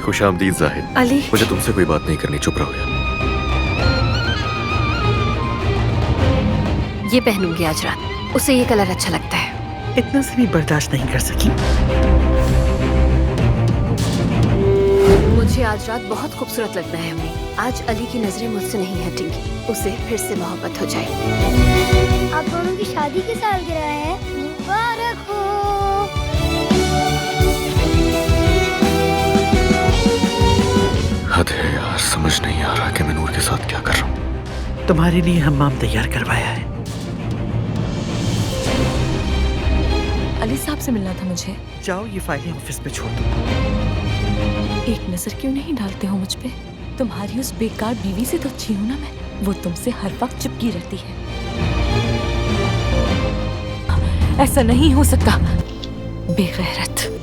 खुशामदीद जाहिद। अली, मुझे तुमसे कोई बात नहीं करनी, चुप रहो यार। ये पहनूंगी आज रात, उसे ये कलर अच्छा लगता है। इतना से भी बर्दाश्त नहीं कर सकी। मुझे आज रात बहुत खूबसूरत लगना है अम्मी। आज अली की नजरें मुझसे नहीं हटेंगी, उसे फिर से मोहब्बत हो जाएगी। आप दोनों की शादी की सालगिरह है, मुबारक हो। हद है यार, समझ नहीं आ रहा कि मैं नूर के साथ क्या कर रहा हूँ। तुम्हारे लिए हम्माम तैयार करवाया है। अली साहब से मिलना था मुझे। जाओ, ये फाइलें ऑफिस में छोड़ दो। एक नजर क्यों नहीं डालते हो मुझ पे? तुम्हारी उस बेकार बीवी से तो अच्छी हूँ ना मैं। वो तुमसे हर वक्त चिपकी रहती है। ऐसा नहीं हो सकता। बेगैरत।